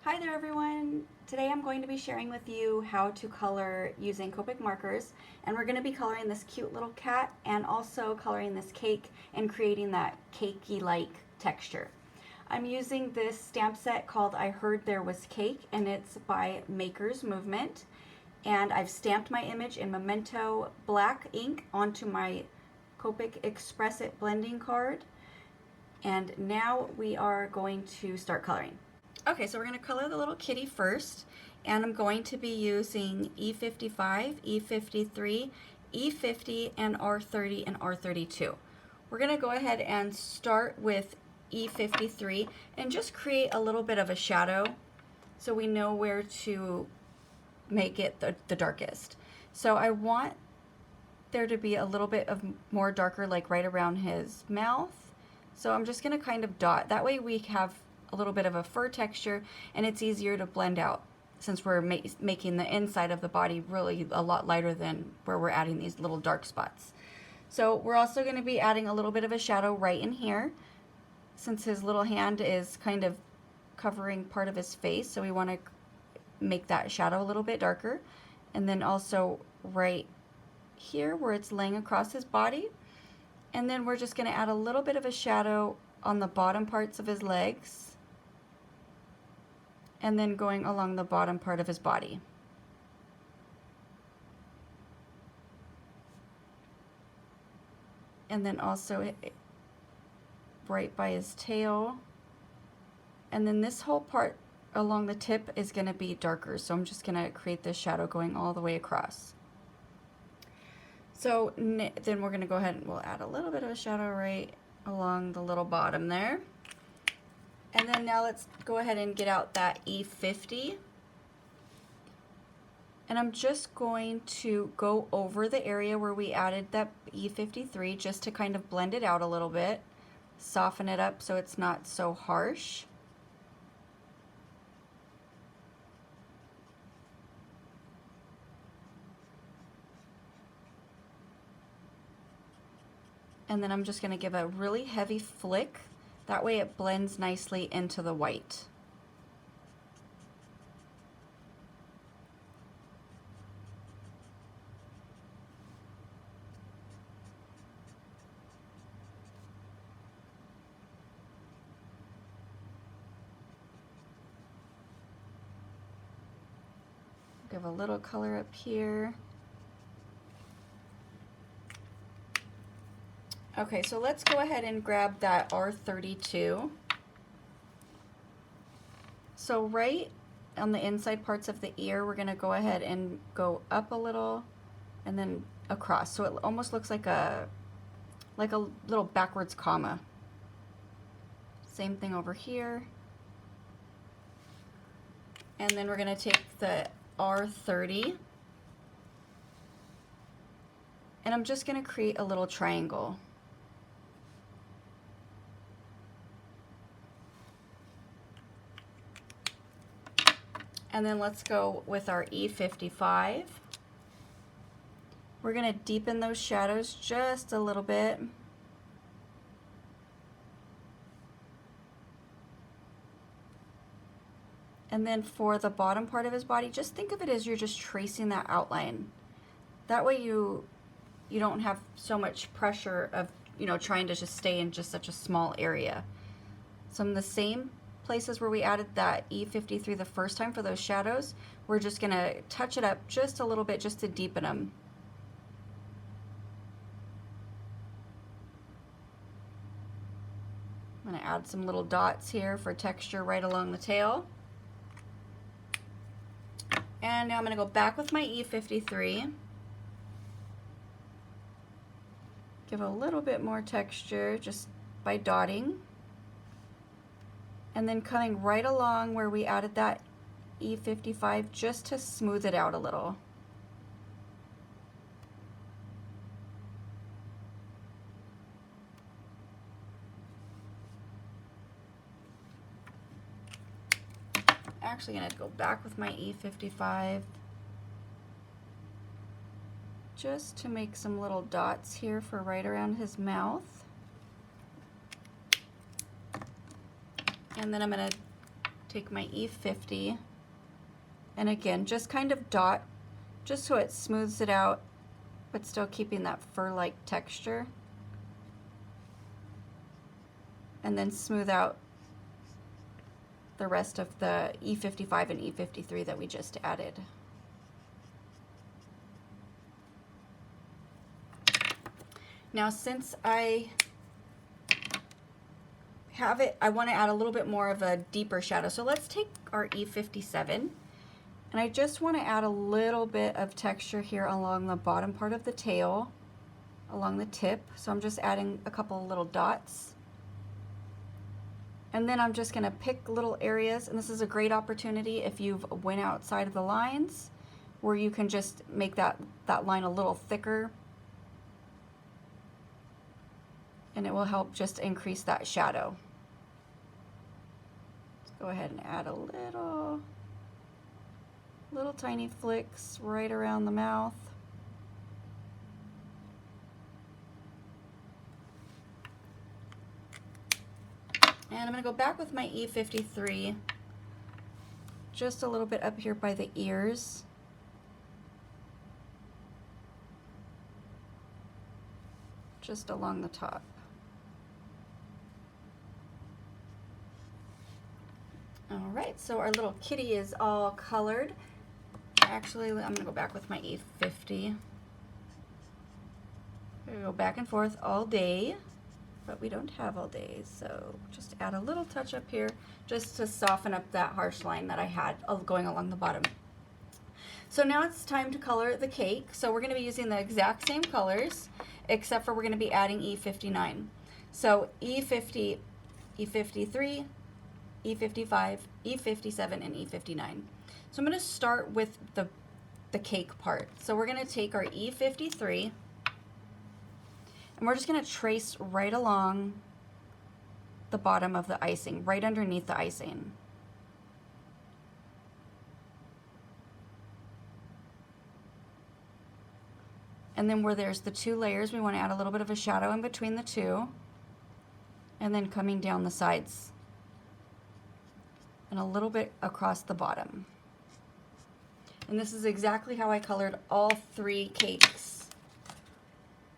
Hi there everyone! Today I'm going to be sharing with you how to color using Copic markers, and we're going to be coloring this cute little cat and also coloring this cake and creating that cakey-like texture. I'm using this stamp set called I Heard There Was Cake, and it's by Maker's Movement, and I've stamped my image in Memento black ink onto my Copic Express It blending card, and now we are going to start coloring. Okay, so we're going to color the little kitty first, and I'm going to be using E55, E53, E50, and R30 and R32. We're going to go ahead and start with E53 and just create a little bit of a shadow so we know where to make it the darkest. So I want there to be a little bit of more darker, like right around his mouth. So I'm just going to kind of dot. That way we have a little bit of a fur texture, and it's easier to blend out since we're making the inside of the body really a lot lighter than where we're adding these little dark spots. So we're also going to be adding a little bit of a shadow right in here since his little hand is kind of covering part of his face, so we want to make that shadow a little bit darker. And then also right here where it's laying across his body, and then we're just going to add a little bit of a shadow on the bottom parts of his legs, and then going along the bottom part of his body. And then also right by his tail. And then this whole part along the tip is going to be darker, so I'm just going to create this shadow going all the way across. So then we're going to go ahead and we'll add a little bit of a shadow right along the little bottom there. And then now let's go ahead and get out that E50. And I'm just going to go over the area where we added that E53 just to kind of blend it out a little bit, soften it up so it's not so harsh. And then I'm just going to give a really heavy flick. That way it blends nicely into the white. Give a little color up here. Okay, so let's go ahead and grab that R32. So right on the inside parts of the ear, we're going to go ahead and go up a little and then across. So it almost looks like a little backwards comma. Same thing over here. And then we're going to take the R30. And I'm just going to create a little triangle. And then let's go with our E55. We're going to deepen those shadows just a little bit. And then for the bottom part of his body, just think of it as you're just tracing that outline. That way you don't have so much pressure of, trying to just stay in just such a small area. So in the same places where we added that E53 the first time for those shadows, we're just going to touch it up just a little bit just to deepen them. I'm going to add some little dots here for texture right along the tail. And now I'm going to go back with my E53. Give a little bit more texture just by dotting. And then coming right along where we added that E55 just to smooth it out a little. Actually going to go back with my E55 just to make some little dots here for right around his mouth. And then I'm going to take my E50, and again, just kind of dot, just so it smooths it out, but still keeping that fur-like texture. And then smooth out the rest of the E55 and E53 that we just added. Now, since I have it, I want to add a little bit more of a deeper shadow. So let's take our E57, and I just want to add a little bit of texture here along the bottom part of the tail, along the tip. So I'm just adding a couple of little dots. And then I'm just going to pick little areas, and this is a great opportunity if you've went outside of the lines, where you can just make that line a little thicker, and it will help just increase that shadow. Let's go ahead and add a little tiny flicks right around the mouth. And I'm going to go back with my E53, just a little bit up here by the ears. Just along the top. Alright, so our little kitty is all colored. Actually, I'm going to go back with my E50. We're going to go back and forth all day, but we don't have all day, so just add a little touch up here just to soften up that harsh line that I had going along the bottom. So now it's time to color the cake. So we're going to be using the exact same colors, except for we're going to be adding E59. So E50, E53, E55, E57, and E59. So I'm going to start with the cake part. So we're going to take our E53, and we're just going to trace right along the bottom of the icing, right underneath the icing. And then where there's the two layers, we want to add a little bit of a shadow in between the two, and then coming down the sides and a little bit across the bottom. And this is exactly how I colored all three cakes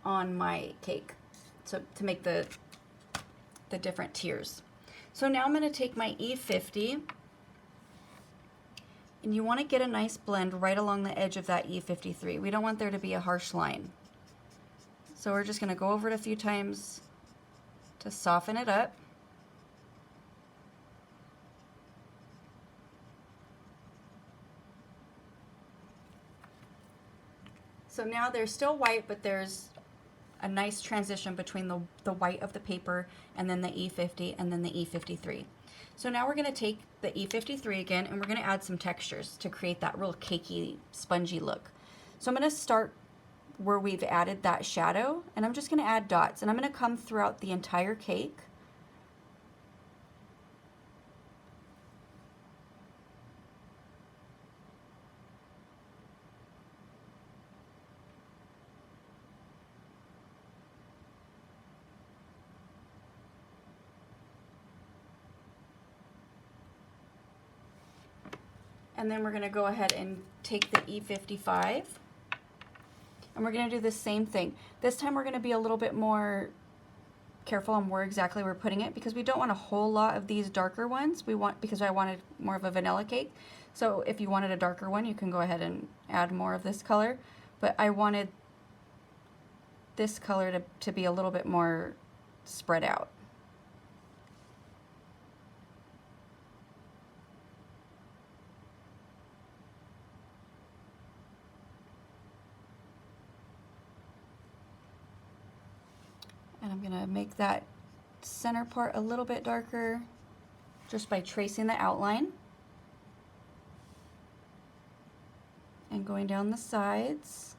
on my cake, so to make the different tiers. So now I'm going to take my E50, and you want to get a nice blend right along the edge of that E53. We don't want there to be a harsh line. So we're just going to go over it a few times to soften it up. So now there's still white, but there's a nice transition between the white of the paper and then the E50 and then the E53. So now we're going to take the E53 again, and we're going to add some textures to create that real cakey, spongy look. So I'm going to start where we've added that shadow, and I'm just going to add dots, and I'm going to come throughout the entire cake. And then we're going to go ahead and take the E55, and we're going to do the same thing. This time we're going to be a little bit more careful on where exactly we're putting it, because we don't want a whole lot of these darker ones. Because I wanted more of a vanilla cake. So if you wanted a darker one, you can go ahead and add more of this color. But I wanted this color to be a little bit more spread out. And I'm going to make that center part a little bit darker just by tracing the outline and going down the sides.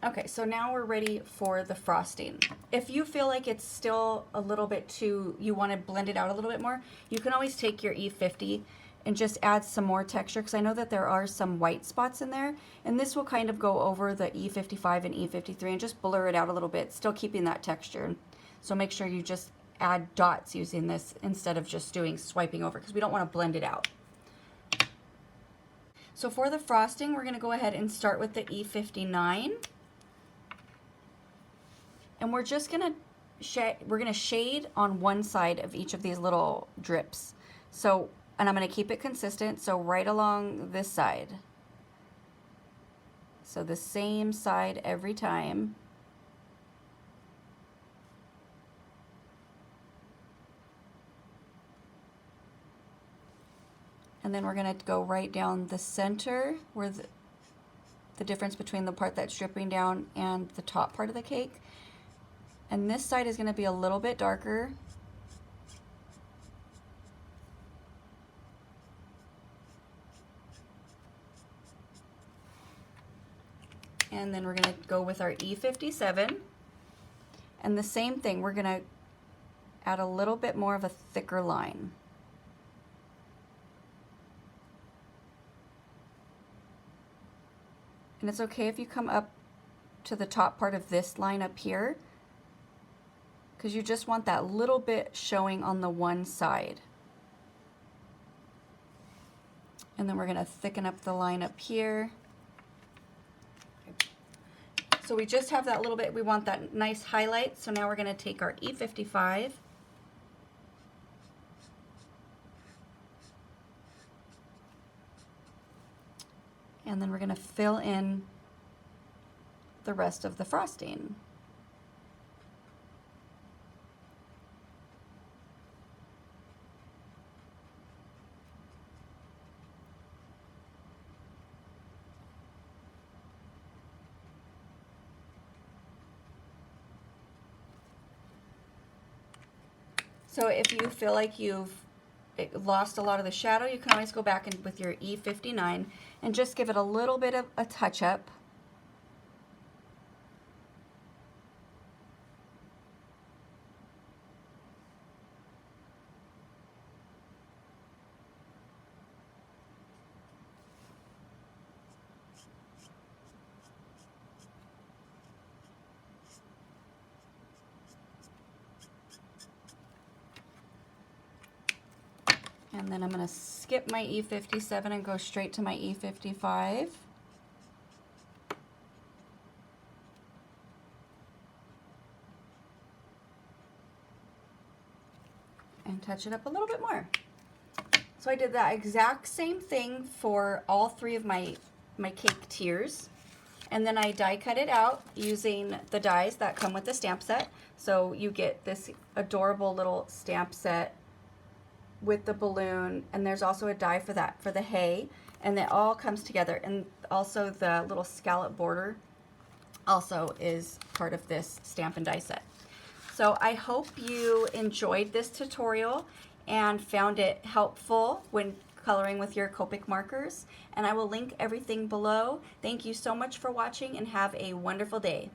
Okay, so now we're ready for the frosting. If you feel like it's still a little bit too, you want to blend it out a little bit more, you can always take your E50 and just add some more texture, because I know that there are some white spots in there, and this will kind of go over the E55 and E53 and just blur it out a little bit, still keeping that texture. So make sure you just add dots using this instead of just doing swiping over, because we don't want to blend it out. So for the frosting, we're going to go ahead and start with the E59. And we're just going to shade on one side of each of these little drips. So, and I'm going to keep it consistent, so right along this side. So the same side every time. And then we're going to go right down the center where the difference between the part that's dripping down and the top part of the cake. And this side is going to be a little bit darker. And then we're going to go with our E57. And the same thing, we're going to add a little bit more of a thicker line. And it's okay if you come up to the top part of this line up here, because you just want that little bit showing on the one side. And then we're going to thicken up the line up here. So we just have that little bit, we want that nice highlight. So now we're going to take our E55. And then we're going to fill in the rest of the frosting. So if you feel like you've lost a lot of the shadow, you can always go back in with your E59 and just give it a little bit of a touch up. And then I'm going to skip my E57 and go straight to my E55. And touch it up a little bit more. So I did that exact same thing for all three of my cake tiers. And then I die cut it out using the dies that come with the stamp set. So you get this adorable little stamp set with the balloon, and there's also a die for that, for the hay, and it all comes together. And also the little scallop border also is part of this stamp and die set. So I hope you enjoyed this tutorial and found it helpful when coloring with your Copic markers, and I will link everything below. Thank you so much for watching and have a wonderful day.